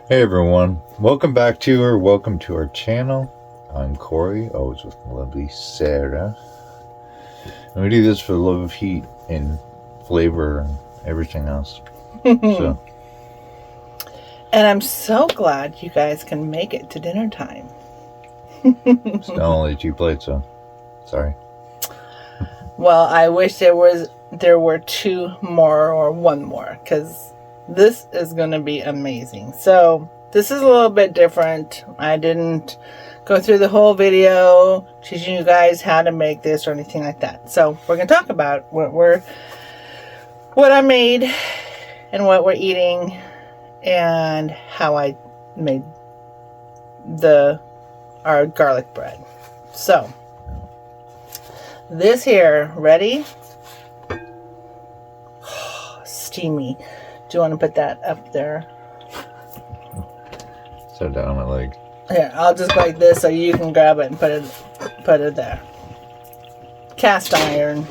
Hey everyone, welcome to our channel. I'm Corey, always with my lovely Sarah. And we do this for the love of heat and flavor and everything else. So, And I'm so glad you guys can make it to dinner time. it's only 2 plates, so sorry. Well, I wish there were 2 more or 1 more, because this is going to be amazing. So this is a little bit different. I didn't go through the whole video teaching you guys how to make this or anything like that. So we're going to talk about what I made and what we're eating and how I made our garlic bread. So this here, ready? Steamy. Do you want to put that up there? So down my leg. Here, I'll just go like this so you can grab it and put it there. Cast iron.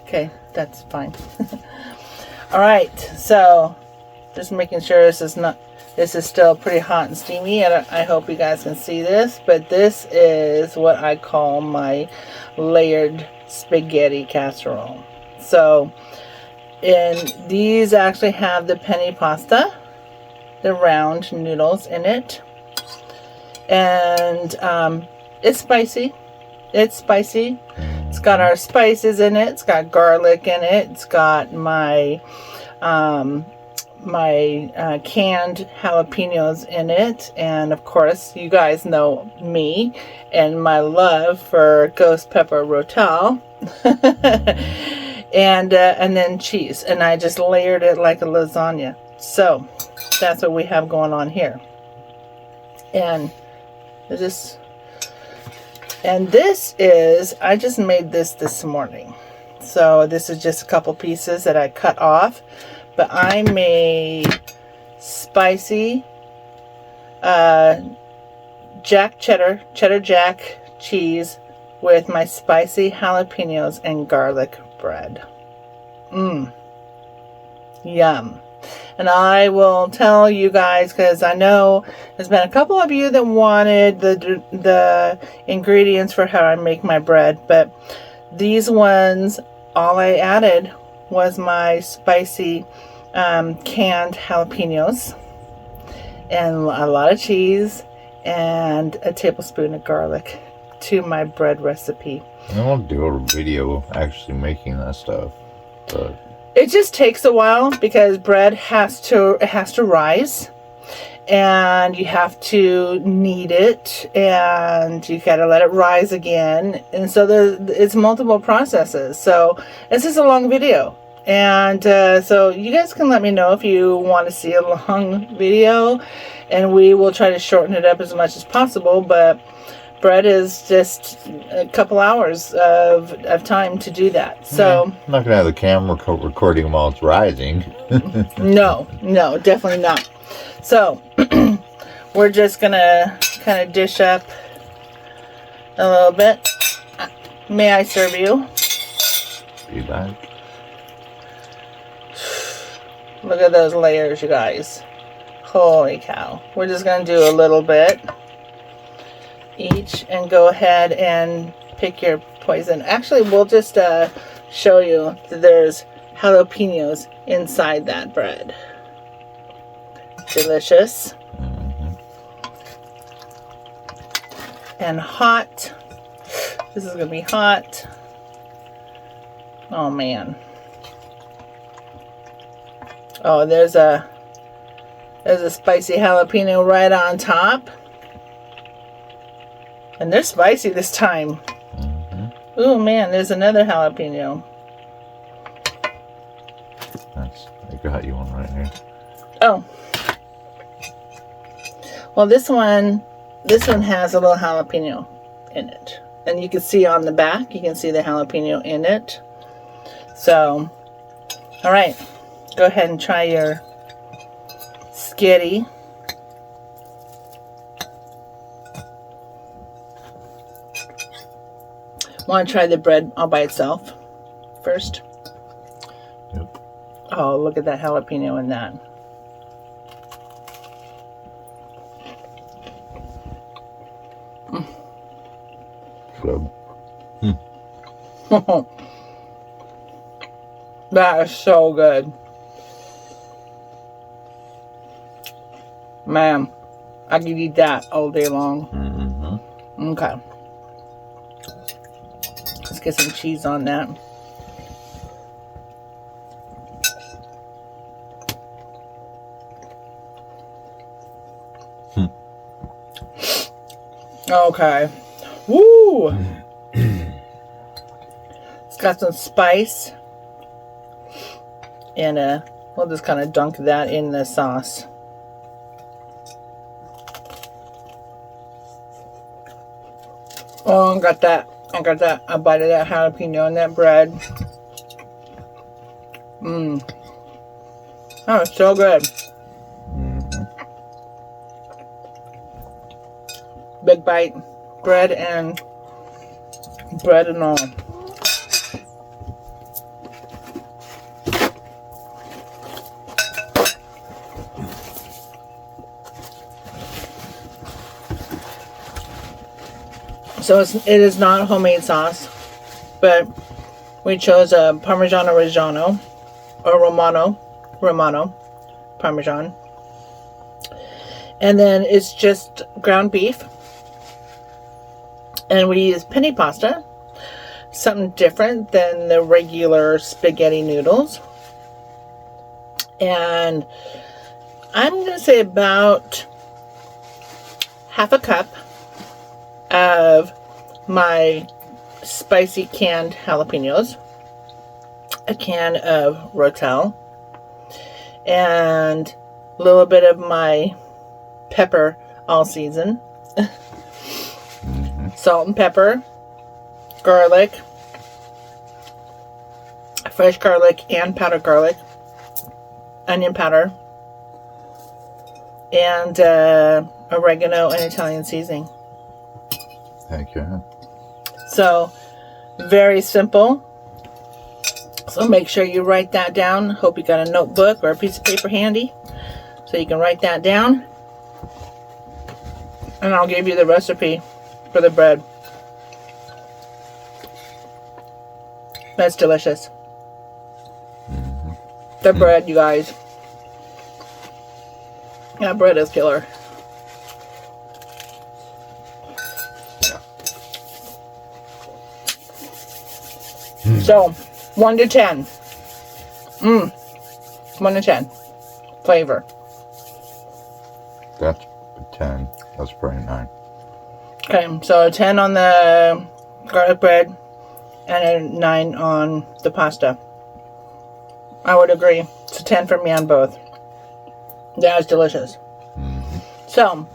Okay, that's fine. All right, so just making sure this is still pretty hot and steamy. I hope you guys can see this, but this is what I call my layered spaghetti casserole. So, and these actually have the penne pasta, the round noodles in it, and it's spicy. It's got our spices in it. It's got garlic in it. It's got my canned jalapenos in it, and of course you guys know me and my love for ghost pepper rotel. and then cheese, and I just layered it like a lasagna. So that's what we have going on here. And this is, I just made this morning. So this is just a couple pieces that I cut off. But I made spicy cheddar jack cheese with my spicy jalapenos and garlic bread. Yum. And I will tell you guys, because I know there's been a couple of you that wanted the ingredients for how I make my bread, but these ones, all I added was my spicy canned jalapenos and a lot of cheese and a tablespoon of garlic to my bread recipe. I won't do a video actually making that stuff, but it just takes a while because bread has to rise, and you have to knead it, and you gotta let it rise again, and so it's multiple processes. So this is a long video, and so you guys can let me know if you want to see a long video, and we will try to shorten it up as much as possible. But bread is just a couple hours of time to do that. So I'm not gonna have the camera recording while it's rising. no, definitely not. So we're just gonna kind of dish up a little bit. May I serve you? Be back. Look at those layers, you guys. Holy cow. We're just gonna do a little bit each, and go ahead and pick your poison. Actually, we'll just show you that there's jalapenos inside that bread. Delicious. And hot. This is gonna be hot. Oh man. Oh, there's a spicy jalapeno right on top. And they're spicy this time. Oh man, there's another jalapeno. I got you one right here. Oh. Well, this one has a little jalapeno in it. And you can see on the back, you can see the jalapeno in it. So, all right. Go ahead and try your skitty. Want to try the bread all by itself first? Yep. Oh, look at that jalapeno in that. So, That is so good. Man, I could eat that all day long. Okay. Let's get some cheese on that. Okay. Woo! It's got some spice. And we'll just kind of dunk that in the sauce. Oh, I got that. A bite of that jalapeno and that bread. Oh, it's so good. Big bite. Bread and all. So it is not a homemade sauce, but we chose a Parmigiano Reggiano or Romano Parmesan. And then it's just ground beef. And we use penne pasta, something different than the regular spaghetti noodles. And I'm going to say about half a cup of my spicy canned jalapenos, a can of Rotel, and a little bit of my pepper all season, salt and pepper, garlic, fresh garlic and powdered garlic, onion powder, and oregano and Italian seasoning. heck yeah. So, very simple. So make sure you write that down. Hope you got a notebook or a piece of paper handy so you can write that down. And I'll give you the recipe for the bread. That's delicious. The bread, you guys. That bread is killer. So, 1 to 10. 1 to 10. Flavor. That's a 10. That's probably 9. Okay, so a 10 on the garlic bread and a 9 on the pasta. I would agree. It's a 10 for me on both. That was delicious. So,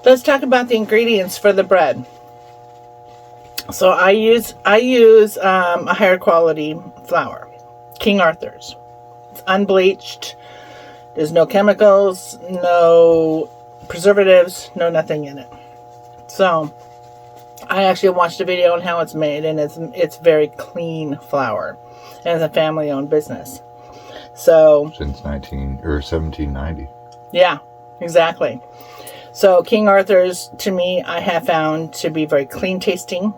let's talk about the ingredients for the bread. So I use a higher quality flour, King Arthur's. It's unbleached. There's no chemicals, no preservatives, no nothing in it. So I actually watched a video on how it's made, and it's very clean flour, and it's a family-owned business. So Since 1790. Yeah, exactly. So King Arthur's, to me, I have found to be very clean tasting.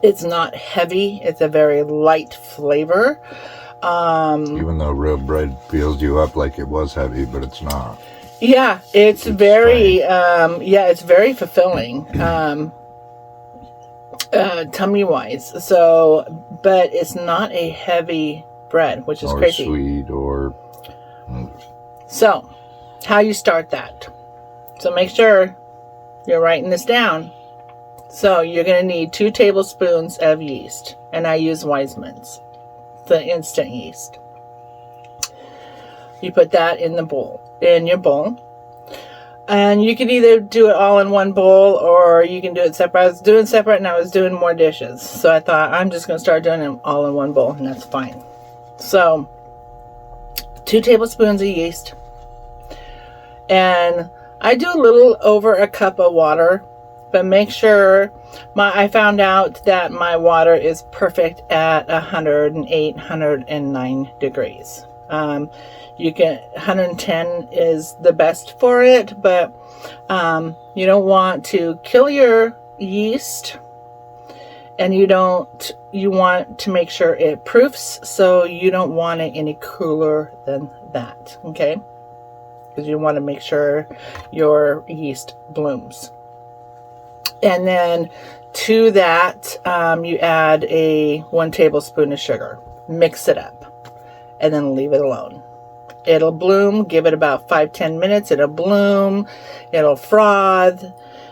It's not heavy. It's a very light flavor. Even though real bread fills you up like it was heavy, but it's not. Yeah, it's very, it's very fulfilling, tummy-wise. So, but it's not a heavy bread, which is crazy. Or sweet, or... So, how you start that. So make sure you're writing this down. So you're going to need 2 tablespoons of yeast. And I use Weissman's, the instant yeast. You put that in your bowl. And you can either do it all in one bowl, or you can do it separate. I was doing separate, and I was doing more dishes. So I thought, I'm just going to start doing them all in one bowl, and that's fine. So 2 tablespoons of yeast. And I do a little over a cup of water But make sure, I found out that my water is perfect at 108, 109 degrees. You can 110 is the best for it, but you don't want to kill your yeast, and you want to make sure it proofs, so you don't want it any cooler than that, okay? Because you want to make sure your yeast blooms. And then to that, you add 1 tablespoon of sugar. Mix it up, and then leave it alone. It'll bloom. Give it about 5-10 minutes. It'll bloom. It'll froth,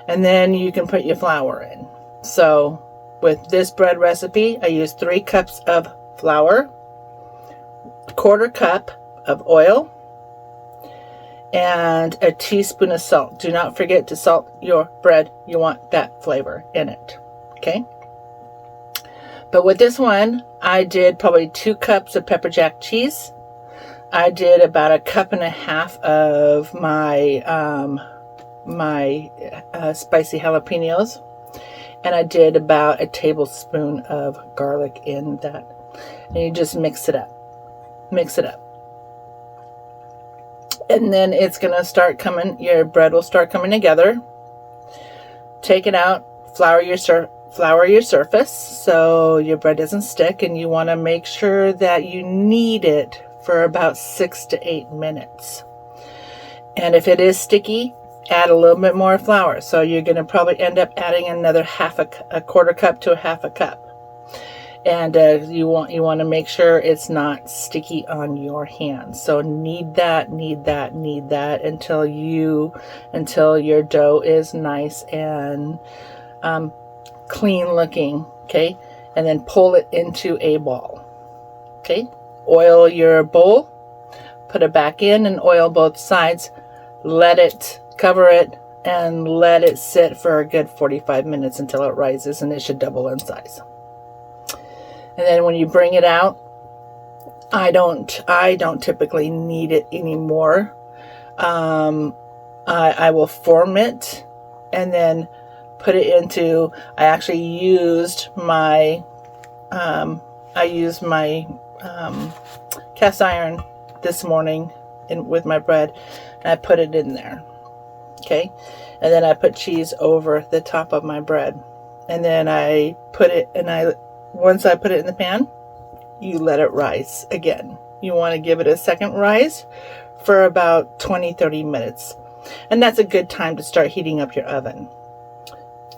and then you can put your flour in. So with this bread recipe, I use 3 cups of flour, 1/4 cup of oil, and a teaspoon of salt. Do not forget to salt your bread. You want that flavor in it. Okay? But with this one, I did probably 2 cups of pepper jack cheese. I did about 1.5 cups of my spicy jalapenos. And I did about 1 tablespoon of garlic in that. And you just mix it up. Mix it up. And then it's going to start coming, your bread will start coming together. Take it out, flour your surface so your bread doesn't stick, and you want to make sure that you knead it for about 6 to 8 minutes. And if it is sticky, add a little bit more flour. So you're going to probably end up adding another 1/4 cup to 1/2 cup. And you want to make sure it's not sticky on your hands. So knead that until your dough is nice and clean looking. Okay, and then pull it into a ball. Okay, oil your bowl, put it back in, and oil both sides. Cover it, and let it sit for a good 45 minutes until it rises, and it should double in size. And then when you bring it out, I don't typically knead it anymore. I will form it and then put it into, I actually used my cast iron this morning with my bread, and I put it in there. Okay, and then I put cheese over the top of my bread, and then I put it, once I put it in the pan, you let it rise again. You want to give it a second rise for about 20-30 minutes, and that's a good time to start heating up your oven.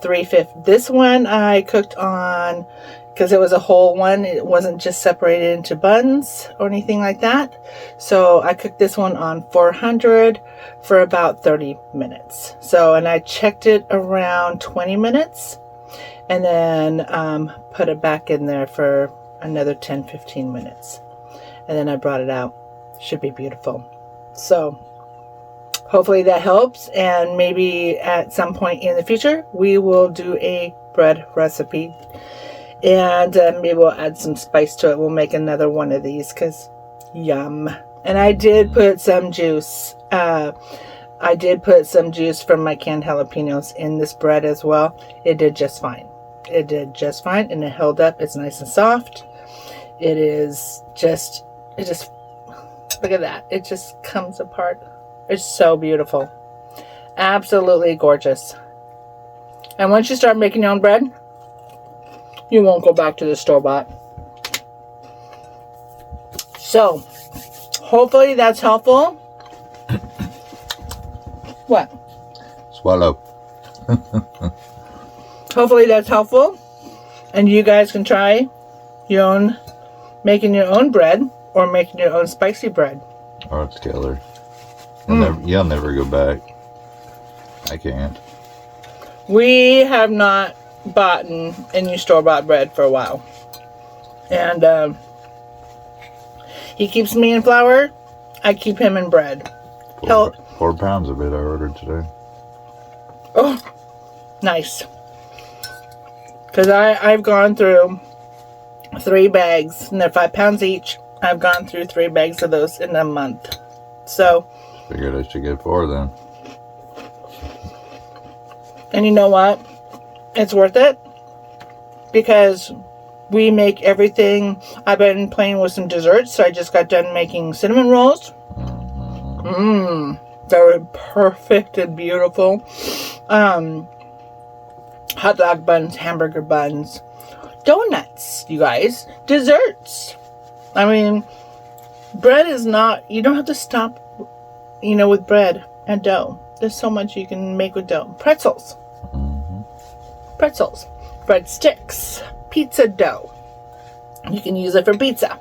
350. This one I cooked on, because it was a whole one, it wasn't just separated into buns or anything like that. So I cooked this one on 400 for about 30 minutes. So, and I checked it around 20 minutes, and then put it back in there for another 10-15 minutes. And then I brought it out. Should be beautiful. So hopefully that helps, and maybe at some point in the future we will do a bread recipe, and maybe we'll add some spice to it. We'll make another one of these, because yum. And I did put some juice. I did put some juice from my canned jalapenos in this bread as well. It did just fine. It did just fine, and it held up. It's nice and soft. It just look at that. It just comes apart. It's so beautiful. Absolutely gorgeous. And once you start making your own bread, you won't go back to the store-bought. So, hopefully that's helpful. What? Swallow. Hopefully that's helpful. And you guys can try making your own bread, or making your own spicy bread. Oh, it's killer. You'll never go back. I can't. We have not bought any store-bought bread for a while. And he keeps me in flour. I keep him in bread. 4 pounds of it I ordered today. Oh, nice. Because I've gone through 3 bags, and they're 5 pounds each. I've gone through 3 bags of those in a month. So Figured I should get 4 then. and you know what? it's worth it because we make everything. I've been playing with some desserts, so I just got done making cinnamon rolls. They're perfect and beautiful. Hot dog buns, hamburger buns, donuts, you guys, desserts. I mean, bread is not, you don't have to stop, with bread and dough. There's so much you can make with dough. Pretzels, breadsticks, pizza dough. You can use it for pizza.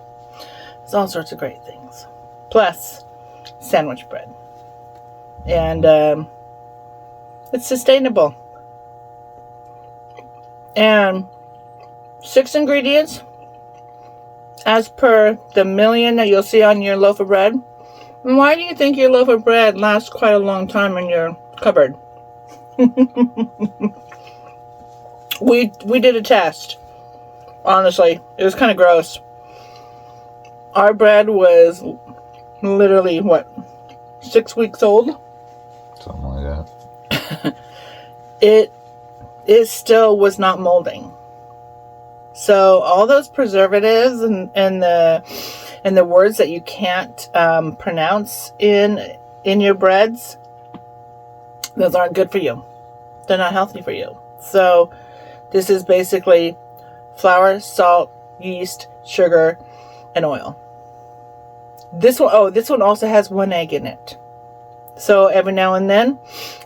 There's all sorts of great things. Plus, sandwich bread. And it's sustainable. And 6 ingredients as per the million that you'll see on your loaf of bread. And why do you think your loaf of bread lasts quite a long time in your cupboard? We did a test. Honestly, it was kind of gross. Our bread was literally, 6 weeks old? Something like that. It still was not molding. So all those preservatives and the words that you can't pronounce in your breads, those aren't good for you. They're not healthy for you. So this is basically flour, salt, yeast, sugar, and oil. This one also has 1 egg in it. So every now and then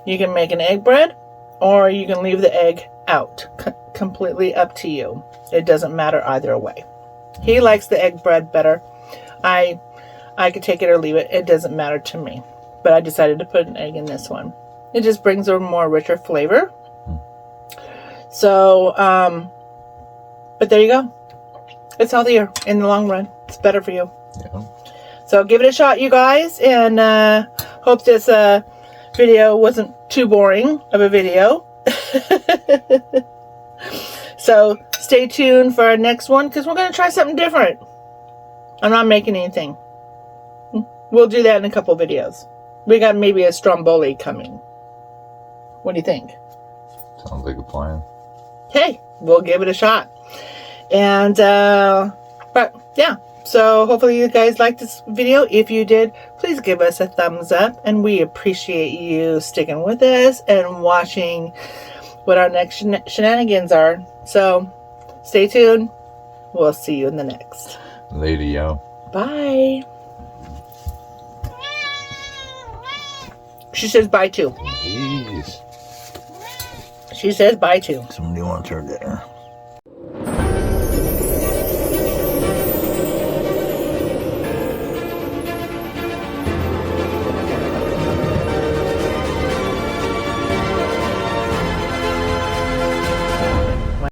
you can make an egg bread, or you can leave the egg out. Completely up to you. It doesn't matter either way. He likes the egg bread better. I could take it or leave it. It doesn't matter to me. But I decided to put an egg in this one. It just brings a more richer flavor. So, but there you go. It's healthier in the long run. It's better for you. Yeah. So give it a shot, you guys. And hope this video wasn't too boring of a video. So stay tuned for our next one, because we're going to try something different. I'm not making anything. We'll do that in a couple videos. We got maybe a stromboli coming. What do you think? Sounds like a plan. Hey, we'll give it a shot. And but yeah, so hopefully you guys liked this video. If you did, please give us a thumbs up, and we appreciate you sticking with us and watching what our next shenanigans are. So stay tuned. We'll see you in the next. Later, yo. Bye. She says bye too. Jeez. She says bye too. Somebody wants her dinner.